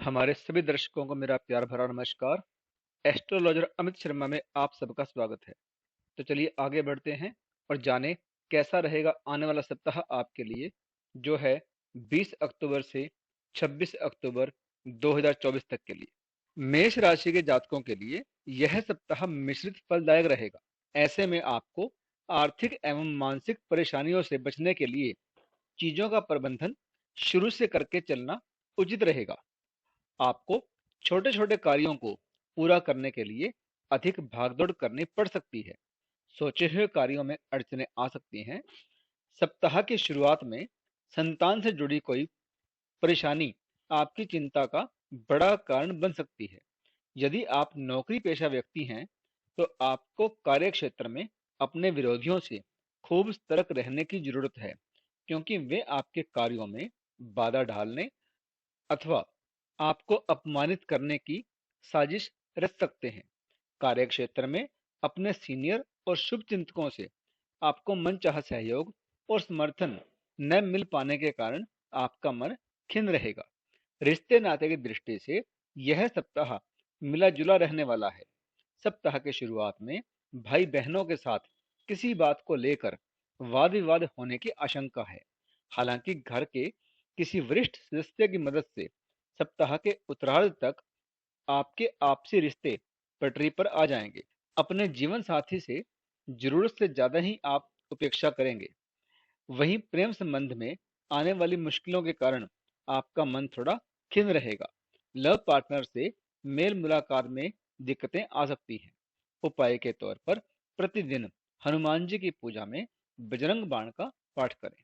हमारे सभी दर्शकों को मेरा प्यार भरा नमस्कार। एस्ट्रोलॉजर अमित शर्मा में आप सबका स्वागत है। तो चलिए आगे बढ़ते हैं और जानें कैसा रहेगा आने वाला सप्ताह आपके लिए, जो है 20 अक्टूबर से 26 अक्टूबर 2024 तक के लिए। मेष राशि के जातकों के लिए यह सप्ताह मिश्रित फलदायक रहेगा। ऐसे में आपको आर्थिक एवं मानसिक परेशानियों से बचने के लिए चीजों का प्रबंधन शुरू से करके चलना उचित रहेगा। आपको छोटे छोटे कार्यों को पूरा करने के लिए अधिक भागदौड़ करनी पड़ सकती है। सोचे हुए कार्यों में अड़चनें आ सकती हैं। सप्ताह की शुरुआत में संतान से जुड़ी कोई परेशानी आपकी चिंता का बड़ा कारण बन सकती है। यदि आप नौकरी पेशा व्यक्ति हैं, तो आपको कार्य क्षेत्र में अपने विरोधियों से खूब सतर्क रहने की जरूरत है, क्योंकि वे आपके कार्यों में बाधा डालने अथवा आपको अपमानित करने की साजिश रच सकते हैं। कार्यक्षेत्र में अपने सीनियर और शुभ चिंतकों से आपको मनचाहा सहयोग और समर्थन न मिल पाने के कारण आपका मन खिन्न रहेगा। रिश्ते नाते की दृष्टि से यह सप्ताह मिला जुला रहने वाला है। सप्ताह के शुरुआत में भाई बहनों के साथ किसी बात को लेकर वाद विवाद होने की आशंका है। हालांकि घर के किसी वरिष्ठ सदस्य की मदद से सप्ताह के उत्तरार्ध तक आपके आपसी रिश्ते पटरी पर आ जाएंगे। अपने जीवन साथी से जरूरत से ज्यादा ही आप उपेक्षा करेंगे। वहीं प्रेम संबंध में आने वाली मुश्किलों के कारण आपका मन थोड़ा खिन्न रहेगा। लव पार्टनर से मेल मुलाकात में दिक्कतें आ सकती हैं। उपाय के तौर पर प्रतिदिन हनुमान जी की पूजा में बजरंग बाण का पाठ करें।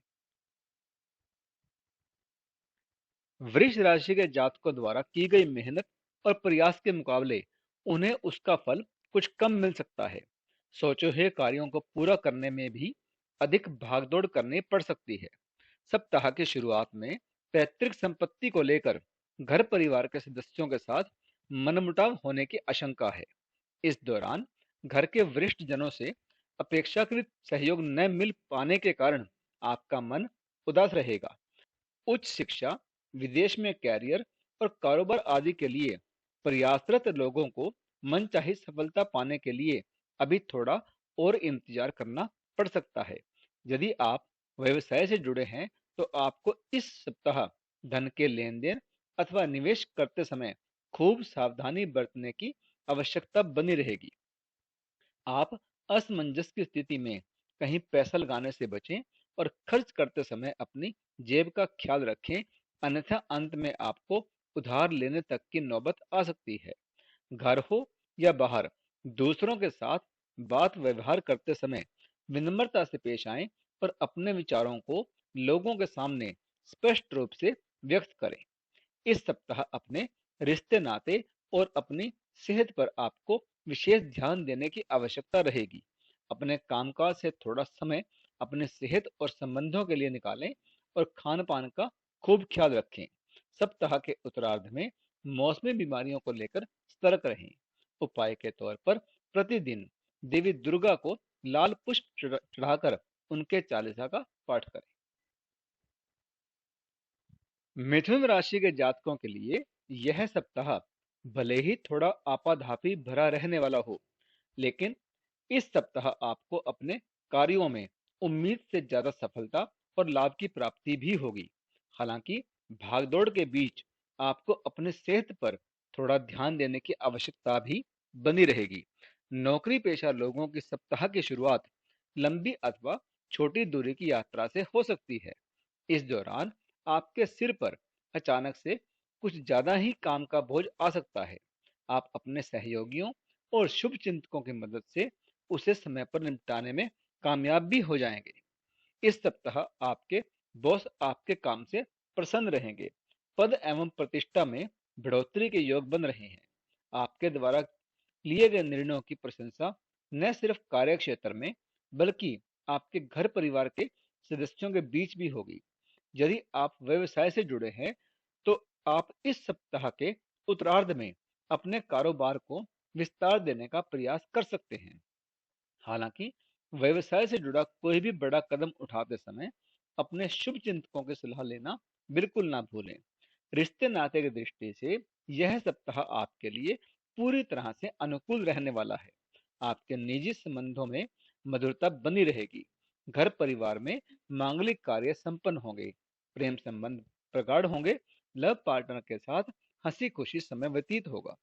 वृष राशि के जातकों द्वारा की गई मेहनत और प्रयास के मुकाबले उन्हें उसका फल कुछ कम मिल सकता है। सोचे हुए कार्यों को पूरा करने में भी अधिक भागदौड़ करनी पड़ सकती है। सप्ताह की शुरुआत में पैतृक संपत्ति को लेकर घर परिवार के सदस्यों के साथ मनमुटाव होने की आशंका है। इस दौरान घर के वरिष्ठ जनों से अपेक्षाकृत सहयोग न मिल पाने के कारण आपका मन उदास रहेगा। उच्च शिक्षा, विदेश में कैरियर और कारोबार आदि के लिए प्रयासरत लोगों को मनचाही सफलता पाने के लिए अभी थोड़ा और इंतजार करना पड़ सकता है। यदि आप व्यवसाय से जुड़े हैं, तो आपको इस सप्ताह धन के लेन देन अथवा निवेश करते समय खूब सावधानी बरतने की आवश्यकता बनी रहेगी। आप असमंजस की स्थिति में कहीं पैसा लगाने से बचें और खर्च करते समय अपनी जेब का ख्याल रखें, अन्यथा अंत में आपको उधार लेने तक की नौबत आ सकती है। घर हो या बाहर, दूसरों के साथ बात व्यवहार करते समय विनम्रता से पेश आएं और अपने विचारों को लोगों के सामने स्पष्ट रूप से व्यक्त करें। इस सप्ताह अपने रिश्ते नाते और अपनी सेहत पर आपको विशेष ध्यान देने की आवश्यकता रहेगी। अपने कामकाज से थोड़ा समय अपने सेहत और संबंधों के लिए निकालें और खान पान का खूब ख्याल रखें। सप्ताह के उत्तरार्ध में मौसमी बीमारियों को लेकर सतर्क रहें। उपाय के तौर पर प्रतिदिन देवी दुर्गा को लाल पुष्प चढ़ाकर उनके चालीसा का पाठ करें। मिथुन राशि के जातकों के लिए यह सप्ताह भले ही थोड़ा आपाधापी भरा रहने वाला हो, लेकिन इस सप्ताह आपको अपने कार्यों में उम्मीद से ज्यादा सफलता और लाभ की प्राप्ति भी होगी। हालांकि भागदौड़ के बीच आपको अपने सेहत पर थोड़ा ध्यान देने की आवश्यकता भी बनी रहेगी। नौकरी पेशा लोगों की सप्ताह की शुरुआत लंबी अथवा छोटी दूरी की यात्रा से हो सकती है। इस दौरान आपके सिर पर अचानक से कुछ ज्यादा ही काम का बोझ आ सकता है। आप अपने सहयोगियों और शुभ चिंतकों की मदद से उसे समय पर निपटाने में कामयाब भी हो जाएंगे। इस सप्ताह आपके बॉस आपके काम से प्रसन्न रहेंगे। पद एवं प्रतिष्ठा में बढ़ोतरी के योग बन रहे हैं। आपके द्वारा लिए गए निर्णयों की प्रशंसा न सिर्फ कार्य क्षेत्र में, बल्कि आपके घर परिवार के सदस्यों के बीच भी होगी। यदि आप व्यवसाय से जुड़े हैं, तो आप इस सप्ताह के उत्तरार्ध में अपने कारोबार को विस्तार देने का प्रयास कर सकते हैं। हालांकि व्यवसाय से जुड़ा कोई भी बड़ा कदम उठाते समय अपने शुभ चिंतकों की सलाह लेना बिल्कुल ना भूलें। रिश्ते नाते की दृष्टि से यह सप्ताह आपके लिए पूरी तरह से अनुकूल रहने वाला है। आपके निजी संबंधों में मधुरता बनी रहेगी। घर परिवार में मांगलिक कार्य संपन्न होंगे। प्रेम संबंध प्रगाढ़ होंगे। लव पार्टनर के साथ हंसी खुशी समय व्यतीत होगा।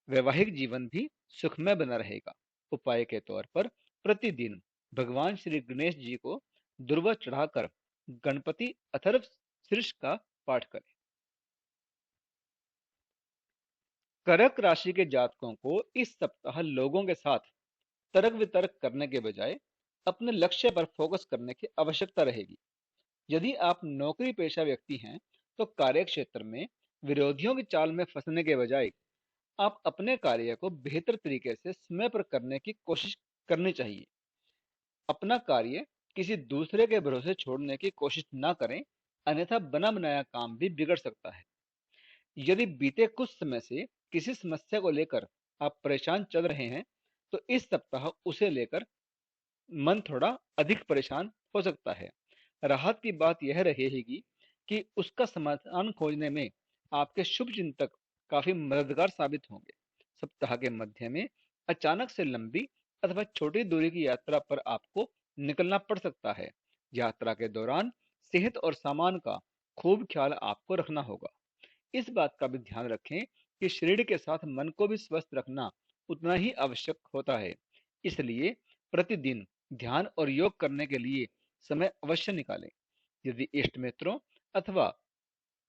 वैवाहिक जीवन भी सुखमय बना रहेगा। उपाय के तौर पर प्रतिदिन भगवान श्री गणेश जी को दुर्वा चढ़ाकर गणपति अथर्व शीर्ष का पाठ करें। कर्क राशि के जातकों को इस सप्ताह लोगों के साथ तर्क वितर्क करने के बजाय अपने लक्ष्य पर फोकस करने की आवश्यकता रहेगी। यदि आप नौकरी पेशा व्यक्ति हैं तो कार्य क्षेत्र में विरोधियों की चाल में फंसने के बजाय आप अपने कार्य को बेहतर तरीके से समय पर करने की कोशिश करनी चाहिए। अपना कार्य किसी दूसरे के भरोसे छोड़ने की कोशिश ना करें, अन्यथा बना बनाया काम भी बिगड़ सकता है। यदि बीते कुछ समय से किसी समस्या को लेकर आप परेशान चल रहे हैं, तो इस सप्ताह उसे लेकर मन थोड़ा अधिक परेशान हो सकता है। राहत की बात यह रहेगी कि उसका समाधान खोजने में आपके शुभ चिंतक काफी मददगार साबित होंगे। सप्ताह के मध्य में अचानक से लंबी अथवा छोटी दूरी की यात्रा पर आपको निकलना पड़ सकता है। यात्रा के दौरान सेहत और सामान का खूब ख्याल आपको रखना होगा। इस बात का भी ध्यान रखें कि शरीर के साथ मन को भी स्वस्थ रखना उतना ही आवश्यक होता है। इसलिए प्रतिदिन ध्यान और योग करने के लिए समय अवश्य निकालें। यदि इष्ट मित्रों अथवा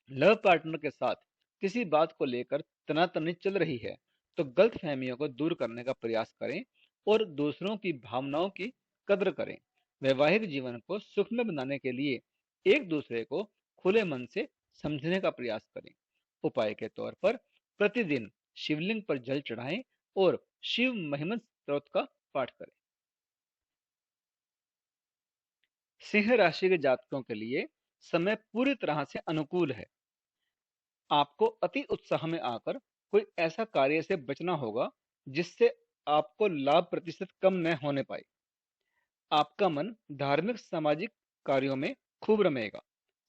लव पार्टनर के साथ किसी बात को लेकर तनातनी चल रही है, तो गलत फहमियों को दूर करने का प्रयास करें और दूसरों की भावनाओं की कद्र करें। वैवाहिक जीवन को सुखमय बनाने के लिए एक दूसरे को खुले मन से समझने का प्रयास करें। उपाय के तौर पर प्रतिदिन शिवलिंग पर जल चढ़ाएं और शिव महिमन स्त्रोत का पाठ करें। सिंह राशि के जातकों के लिए समय पूरी तरह से अनुकूल है। आपको अति उत्साह में आकर कोई ऐसा कार्य से बचना होगा जिससे आपको लाभ प्रतिशत कम न होने पाए। आपका मन धार्मिक सामाजिक कार्यों में खूब रमेगा।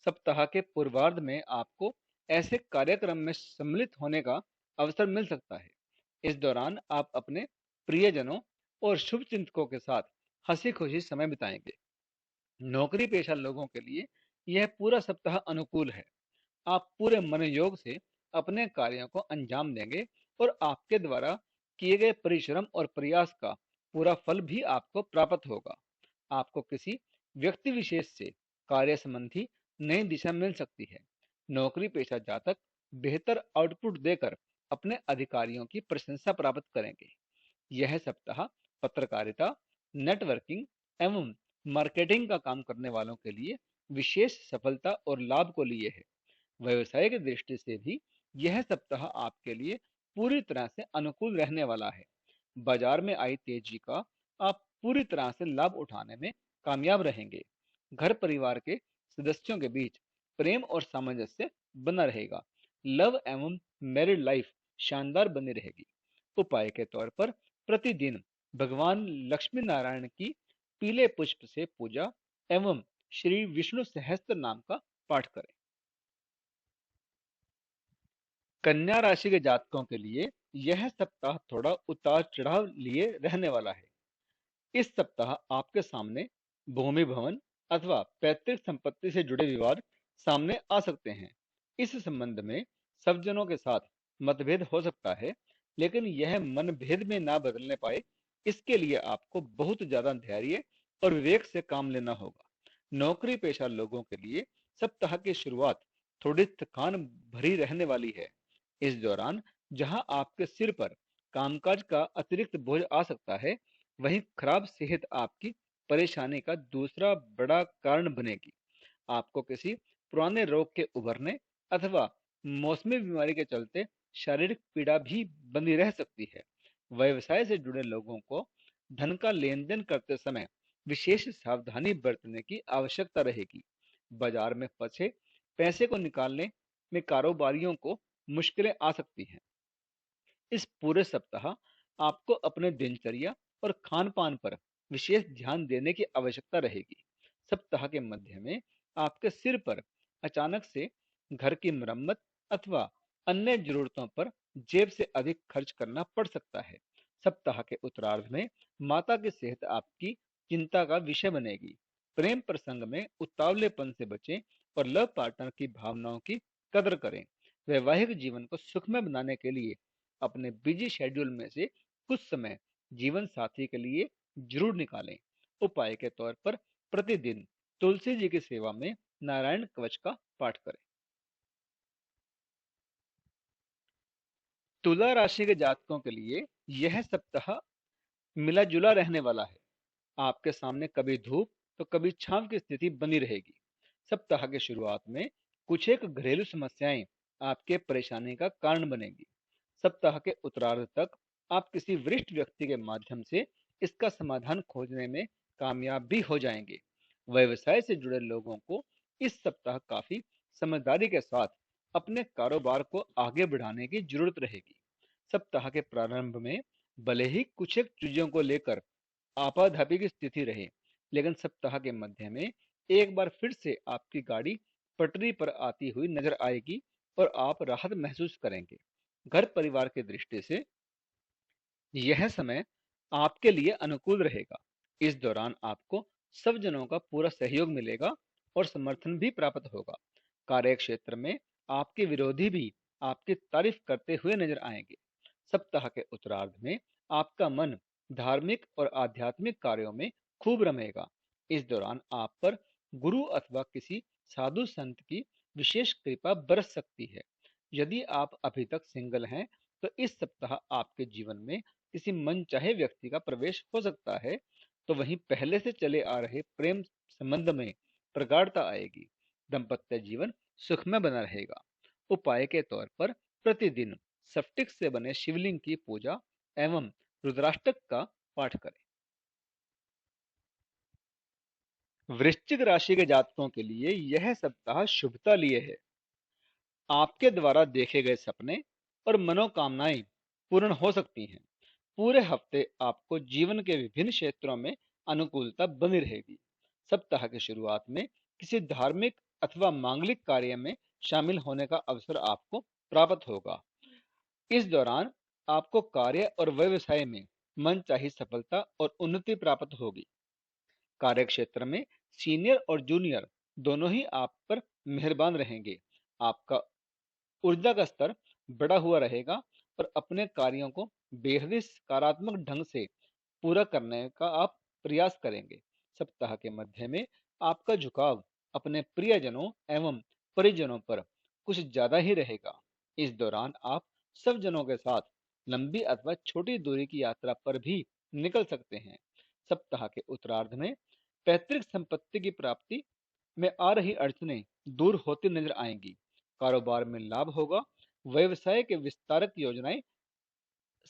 सप्ताह के पूर्वार्ध में आपको ऐसे कार्यक्रम में सम्मिलित होने का अवसर मिल सकता है। इस दौरान आप अपने प्रियजनों और शुभ चिंतकों के साथ हंसी खुशी समय बिताएंगे। नौकरी पेशा लोगों के लिए यह पूरा सप्ताह अनुकूल है। आप पूरे मनोयोग से अपने कार्यों को अंजाम देंगे और आपके द्वारा किए गए परिश्रम और प्रयास का पूरा फल भी आपको प्राप्त होगा। आपको किसी व्यक्ति विशेष से कार्य संबंधी नई दिशा मिल सकती है। नौकरी पेशा जातक बेहतर आउटपुट देकर अपने अधिकारियों की प्रशंसा प्राप्त करेंगे। यह सप्ताह पत्रकारिता, नेटवर्किंग एवं मार्केटिंग का काम करने वालों के लिए विशेष सफलता और लाभ को लिए है। व्यवसाय की दृष्टि से भी यह सप्ताह आपके लिए पूरी तरह से अनुकूल रहने वाला है। बाजार में आई तेजी का आप पूरी तरह से लाभ उठाने में कामयाब रहेंगे। घर परिवार के सदस्यों के बीच प्रेम और सामंजस्य बना रहेगा। लव एवं मैरिड लाइफ शानदार बनी रहेगी। उपाय के तौर पर प्रतिदिन भगवान लक्ष्मी नारायण की पीले पुष्प से पूजा एवं श्री विष्णु सहस्त्र नाम का पाठ करें। कन्या राशि के जातकों के लिए यह सप्ताह थोड़ा उतार चढ़ाव लिए रहने वाला है। इस सप्ताह आपके सामने भूमि भवन अथवा पैतृक संपत्ति से जुड़े विवाद सामने आ सकते हैं। इस संबंध में सब जनों के साथ मतभेद हो सकता है, लेकिन यह मनभेद में ना बदलने पाए, इसके लिए आपको बहुत ज्यादा धैर्य और विवेक से काम लेना होगा। नौकरी पेशा लोगों के लिए सप्ताह की शुरुआत थोड़ी थकान भरी रहने वाली है। इस दौरान जहां आपके सिर पर कामकाज का अतिरिक्त बोझ आ सकता है, वहीं खराब सेहत आपकी परेशानी का दूसरा बड़ा कारण बनेगी। आपको किसी पुराने रोग के उभरने अथवा मौसमी बीमारी के चलते शारीरिक पीड़ा भी बनी रह सकती है। व्यवसाय से जुड़े लोगों को धन का लेन देन करते समय विशेष सावधानी बरतने की आवश्यकता रहेगी। बाजार में फंसे पैसे को निकालने में कारोबारियों को मुश्किलें आ सकती हैं। इस पूरे सप्ताह आपको अपने दिनचर्या और खान पान पर विशेष ध्यान देने की आवश्यकता रहेगी। सप्ताह के मध्य में आपके सिर पर अचानक से घर की मरम्मत अथवा अन्य जरूरतों पर जेब से अधिक खर्च करना पड़ सकता है। सप्ताह के उत्तरार्ध में माता की सेहत आपकी चिंता का विषय बनेगी। प्रेम प्रसंग में उतावलेपन से बचें और लव पार्टनर की भावनाओं की कदर करें। वैवाहिक जीवन को सुखमय बनाने के लिए अपने बिजी शेड्यूल में से कुछ समय जीवन साथी के लिए जरूर निकालें। उपाय के तौर पर प्रतिदिन तुलसी जी की सेवा में नारायण कवच का पाठ करें। तुला राशि के जातकों के लिए यह सप्ताह मिला जुला रहने वाला है। आपके सामने कभी धूप तो कभी छांव की स्थिति बनी रहेगी। सप्ताह के शुरुआत में कुछ एक घरेलू समस्याएं आपके परेशानी का कारण बनेगी। सप्ताह के उत्तरार्ध तक आप किसी वरिष्ठ व्यक्ति के माध्यम से इसका समाधान खोजने में कामयाब भी हो जाएंगे। व्यवसाय से जुड़े लोगों को इस सप्ताह काफी समझदारी के साथ अपने कारोबार को आगे बढ़ाने की जरूरत रहेगी। सप्ताह के प्रारंभ में भले ही कुछ एक चीजों को लेकर आपाधापी की स्थिति रहे, लेकिन सप्ताह के मध्य में एक बार फिर से आपकी गाड़ी पटरी पर आती हुई नजर आएगी और आप राहत महसूस करेंगे। घर परिवार की दृष्टि से यह समय आपके लिए अनुकूल रहेगा। इस दौरान आपको सब जनों का पूरा सहयोग मिलेगा और समर्थन भी प्राप्त होगा। कार्य क्षेत्र में आपके विरोधी भी आपकी तारीफ करते हुए नजर आएंगे। सप्ताह के उत्तरार्ध में आपका मन धार्मिक और आध्यात्मिक कार्यों में खूब रमेगा। इस दौरान आप पर गुरु अथवा किसी साधु संत की विशेष कृपा बरस सकती है। यदि आप अभी तक सिंगल हैं तो इस सप्ताह आपके जीवन में किसी मनचाहे व्यक्ति का प्रवेश हो सकता है, तो वहीं पहले से चले आ रहे प्रेम संबंध में प्रगाढ़ता आएगी। दाम्पत्य जीवन सुखमय बना रहेगा। उपाय के तौर पर प्रतिदिन स्फटिक से बने शिवलिंग की पूजा एवं रुद्राष्टक का पाठ करें। वृश्चिक राशि के जातकों के लिए यह सप्ताह शुभता लिए है। आपके द्वारा देखे गए सपने और मनोकामनाएं पूर्ण हो सकती हैं। पूरे हफ्ते आपको जीवन के विभिन्न क्षेत्रों में अनुकूलता बनी रहेगी। सप्ताह की शुरुआत में किसी धार्मिक अथवा मांगलिक कार्य में शामिल होने का अवसर आपको प्राप्त होगा। इस दौरान आपको कार्य और व्यवसाय में मनचाही सफलता और उन्नति प्राप्त होगी। कार्य क्षेत्र में सीनियर और जूनियर दोनों ही आप पर मेहरबान रहेंगे। आपका ऊर्जा का स्तर बढ़ा हुआ रहेगा और अपने कार्यों को बेहद ही सकारात्मक ढंग से पूरा करने का आप प्रयास करेंगे। सप्ताह के मध्य में आपका झुकाव अपने प्रियजनों एवं परिजनों पर कुछ ज्यादा ही रहेगा। इस दौरान आप सब जनों के साथ लंबी अथवा छोटी दूरी की यात्रा पर भी निकल सकते हैं। सप्ताह के उत्तरार्ध में पैतृक संपत्ति की प्राप्ति में आ रही अड़चनें दूर होती नजर आएंगी। कारोबार में लाभ होगा। व्यवसाय के विस्तारक योजनाएं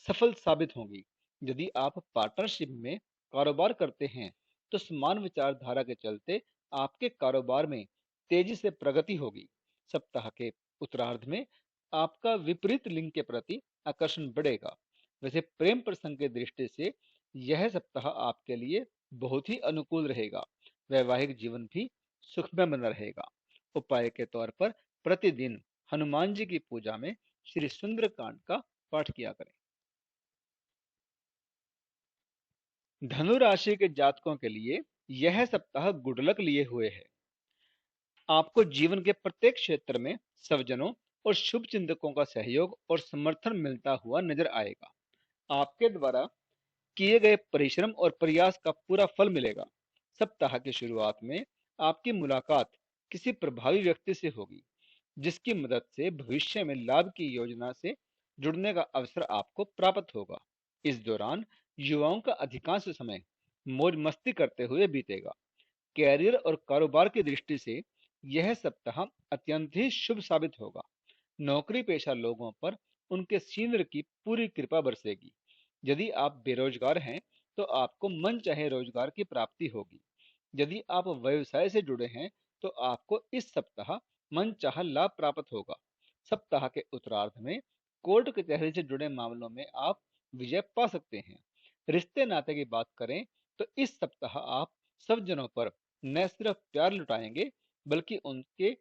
सफल साबित होंगी। यदि आप पार्टनरशिप में कारोबार करते हैं तो समान विचारधारा के चलते आपके कारोबार में तेजी से प्रगति होगी। सप्ताह के उत्तरार्ध में आपका विपरीत लिंग के प्रति आकर्षण बढ़ेगा। वैसे प्रेम प्रसंग की दृष्टि से यह सप्ताह आपके लिए बहुत ही अनुकूल रहेगा। वैवाहिक जीवन भी सुखमय बना रहेगा। उपाय के तौर पर प्रतिदिन हनुमान जी की पूजा में श्री सुंदरकांड का पाठ किया करें। धनु राशि के जातकों के लिए यह सप्ताह गुड लक लिए हुए है। आपको जीवन के प्रत्येक क्षेत्र में स्वजनों और शुभ चिंतकों का सहयोग और समर्थन मिलता हुआ नजर आएगा। आपके द्वारा किए गए परिश्रम और प्रयास का पूरा फल मिलेगा। सप्ताह की शुरुआत में आपकी मुलाकात किसी प्रभावी व्यक्ति से होगी, जिसकी मदद से भविष्य में लाभ की योजना से जुड़ने का अवसर आपको प्राप्त होगा। इस दौरान युवाओं का अधिकांश समय मौज मस्ती करते हुए बीतेगा। कैरियर और कारोबार की दृष्टि से यह सप्ताह अत्यंत ही शुभ साबित होगा। नौकरी पेशा लोगों पर उनके सीनियर की पूरी कृपा बरसेगी। यदि आप बेरोजगार हैं तो आपको मन चाहे रोजगार की प्राप्ति होगी। यदि आप व्यवसाय से जुड़े हैं तो आपको इस सप्ताह मनचाहा लाभ प्राप्त होगा। सप्ताह के उत्तरार्ध में कोर्ट कचहरी से जुड़े मामलों में आप विजय पा सकते हैं। रिश्ते नाते की बात करें तो इस सप्ताह आप सब जनों पर न सिर्फ प्यार लुटाएंगे बल्कि उनके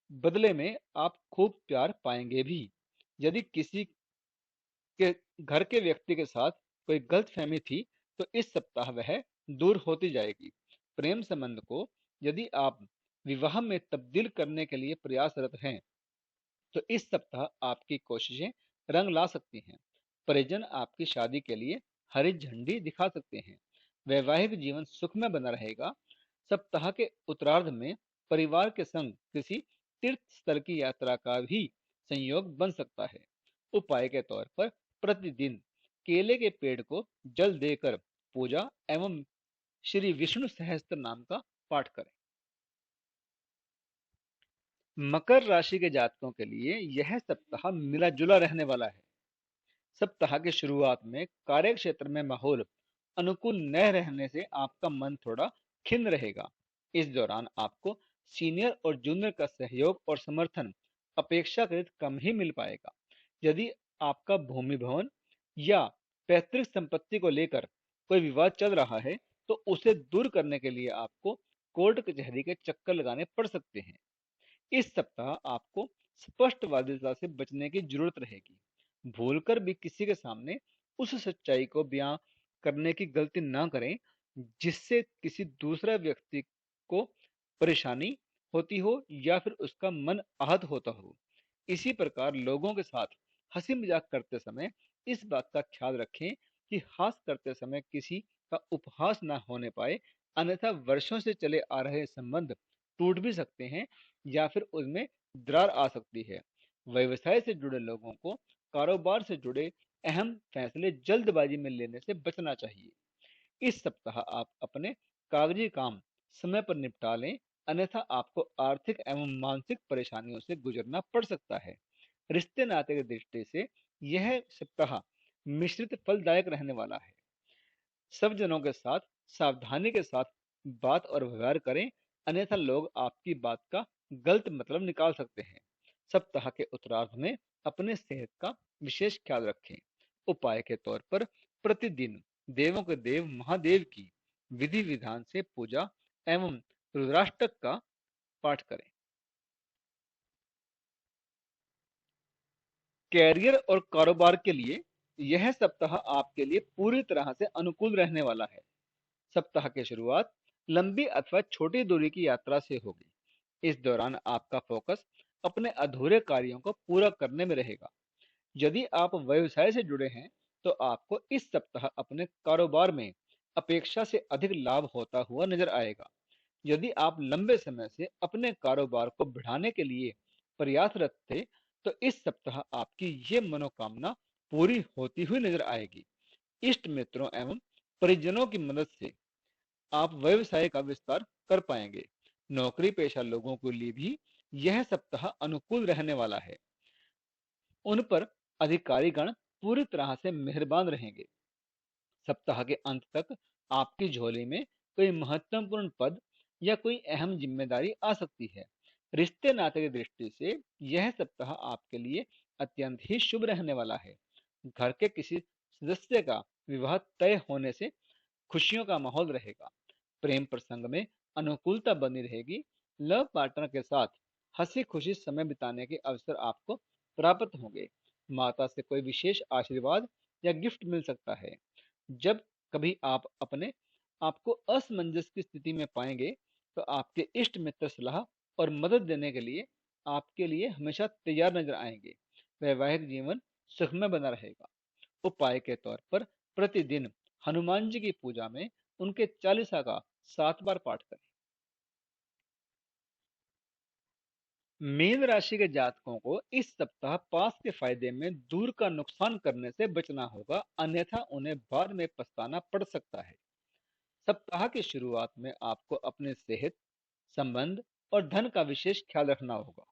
बदले में आप खूब प्यार पाएंगे भी। यदि किसी के घर के व्यक्ति के साथ कोई गलतफहमी थी तो इस सप्ताह वह दूर होती जाएगी। प्रेम संबंध को यदि आप विवाह में तब्दील करने के लिए प्रयासरत हैं तो इस सप्ताह आपकी कोशिशें रंग ला सकती हैं। परिजन आपकी शादी के लिए हरी झंडी दिखा सकते हैं। वैवाहिक जीवन सुखमय बना रहेगा। सप्ताह के उत्तरार्ध में परिवार के संग किसी तीर्थ स्थल की यात्रा का भी संयोग बन सकता है। उपाय के तौर पर प्रतिदिन केले के पेड़ को जल देकर पूजा एवं श्री विष्णु सहस्त्र नाम का पाठ करें। मकर राशि के जातकों के लिए यह सप्ताह मिला जुला रहने वाला है। सप्ताह की शुरुआत में कार्य क्षेत्र में माहौल अनुकूल न रहने से आपका मन थोड़ा खिन्न रहेगा। इस दौरान आपको सीनियर और जूनियर का सहयोग और समर्थन अपेक्षाकृत कम ही मिल पाएगा। यदि आपका भूमि भवन या पैतृक संपत्ति को लेकर कोई विवाद चल रहा है तो उसे दूर करने के लिए आपको कोर्ट कचहरी के चक्कर लगाने पड़ सकते हैं। इस सप्ताह आपको स्पष्टवादिता से बचने की जरूरत रहेगी। भूलकर भी किसी के सामने उस सच्चाई को बयां करने की गलती ना करें जिससे किसी दूसरा व्यक्ति को परेशानी होती हो या फिर उसका मन आहत होता हो। इसी प्रकार लोगों के साथ हंसी मजाक करते समय इस बात का ख्याल रखें कि हास करते समय किसी का उपहास ना होने पाए, अन्यथा वर्षों से चले आ रहे संबंध टूट भी सकते हैं या फिर उनमें दरार आ सकती है। व्यवसाय से जुड़े लोगों को कारोबार से जुड़े अहम फैसले जल्दबाजी में लेने से बचना चाहिए। इस सप्ताह आप अपने कागजी काम समय पर निपटा लें, अन्यथा आपको आर्थिक एवं मानसिक परेशानियों से गुजरना पड़ सकता है। रिश्ते नाते की दृष्टि से यह सप्ताह मिश्रित फलदायक रहने वाला है। सब जनों के साथ सावधानी के साथ बात और व्यवहार करें, अन्यथा लोग आपकी बात का गलत मतलब निकाल सकते हैं। सप्ताह के उत्तरार्ध में अपने सेहत का विशेष ख्याल रखें। उपाय के तौर पर प्रतिदिन देवों के देव महादेव की विधि विधान से पूजा एवं रुद्राष्टक का पाठ करें। कैरियर और कारोबार के लिए यह सप्ताह आपके लिए पूरी तरह से अनुकूल रहने वाला है। सप्ताह की शुरुआत लंबी अथवा छोटी दूरी की यात्रा से होगी। इस दौरान आपका फोकस अपने अधूरे कार्यों को पूरा करने में रहेगा। यदि आप व्यवसाय से जुड़े हैं तो आपको इस सप्ताह अपने कारोबार में अपेक्षा से अधिक लाभ होता हुआ नजर आएगा। यदि आप लंबे समय से अपने कारोबार को बढ़ाने के लिए प्रयासरत थे तो इस सप्ताह आपकी ये मनोकामना पूरी होती हुई नजर आएगी। इष्ट मित्रों एवं परिजनों की मदद से आप व्यवसाय का विस्तार कर पाएंगे। नौकरी पेशा लोगों के लिए भी यह सप्ताह अनुकूल रहने वाला है। उन पर अधिकारीगण पूरी तरह से मेहरबान रहेंगे। सप्ताह के अंत तक आपकी झोली में कोई महत्वपूर्ण पद या कोई अहम जिम्मेदारी आ सकती है। रिश्ते नाते की दृष्टि से यह सप्ताह आपके लिए अत्यंत ही शुभ रहने वाला है। घर के किसी सदस्य का विवाह तय होने से खुशियों का माहौल रहेगा। प्रेम प्रसंग में अनुकूलता बनी रहेगी। लव पार्टनर के साथ हंसी खुशी समय बिताने के अवसर आपको प्राप्त होंगे। माता से कोई विशेष आशीर्वाद या गिफ्ट मिल सकता है। जब कभी आप अपने आपको असमंजस की स्थिति में पाएंगे तो आपके इष्ट मित्र सलाह और मदद देने के लिए आपके लिए हमेशा तैयार नजर आएंगे। वैवाहिक जीवन सुखमय बना रहेगा। उपाय के तौर पर प्रतिदिन हनुमान जी की पूजा में उनके चालीसा का 7 बार पाठ करें। मीन राशि के जातकों को इस सप्ताह पास के फायदे में दूर का नुकसान करने से बचना होगा, अन्यथा उन्हें बाद में पछताना पड़ सकता है। सप्ताह की शुरुआत में आपको अपने सेहत, संबंध और धन का विशेष ख्याल रखना होगा।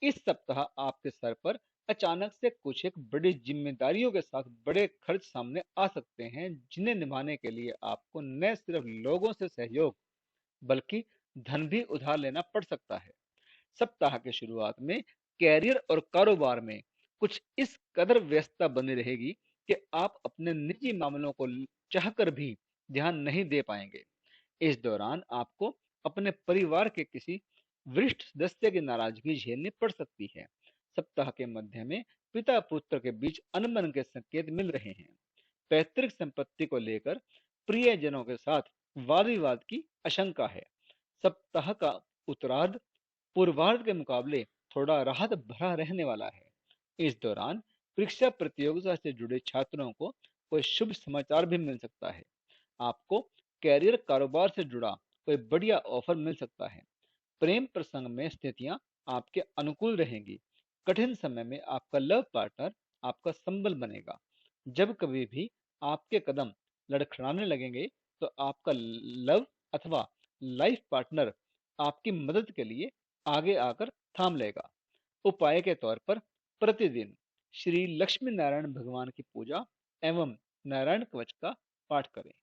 इस सप्ताह आपके सर पर अचानक से कुछ एक बड़ी जिम्मेदारियों के साथ बड़े खर्च सामने आ सकते हैं, जिन्हें निभाने के लिए आपको न सिर्फ लोगों से सहयोग बल्कि धन भी उधार लेना पड़ सकता है। सप्ताह की शुरुआत में कैरियर और कारोबार में कुछ इस कदर व्यस्तता बनी रहेगी कि आप अपने निजी मामलों को चाहकर भी ध्यान नहीं दे पाएंगे। इस दौरान आपको अपने परिवार के किसी वरिष्ठ सदस्य की नाराजगी झेलनी पड़ सकती है। सप्ताह के मध्य में पिता पुत्र के बीच अनबन के संकेत मिल रहे हैं। पैतृक संपत्ति को लेकर प्रियजनों के साथ वाद विवाद की आशंका है। सप्ताह का उत्तरार्ध पूर्वार्ध के मुकाबले थोड़ा राहत भरा रहने वाला है। इस दौरान परीक्षा प्रतियोगिता से जुड़े छात्रों को कोई शुभ समाचार भी मिल सकता है। आपको कैरियर कारोबार से जुड़ा कोई बढ़िया ऑफर मिल सकता है। प्रेम प्रसंग में स्थितियां आपके अनुकूल रहेंगी। कठिन समय में आपका लव पार्टनर आपका संबल बनेगा। जब कभी भी आपके कदम लड़खड़ाने लगेंगे तो आपका लव अथवा लाइफ पार्टनर आपकी मदद के लिए आगे आकर थाम लेगा। उपाय के तौर पर प्रतिदिन श्री लक्ष्मी नारायण भगवान की पूजा एवं नारायण कवच का पाठ करें।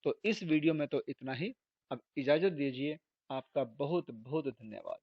तो इस वीडियो में तो इतना ही। अब इजाजत दीजिए। आपका बहुत बहुत धन्यवाद।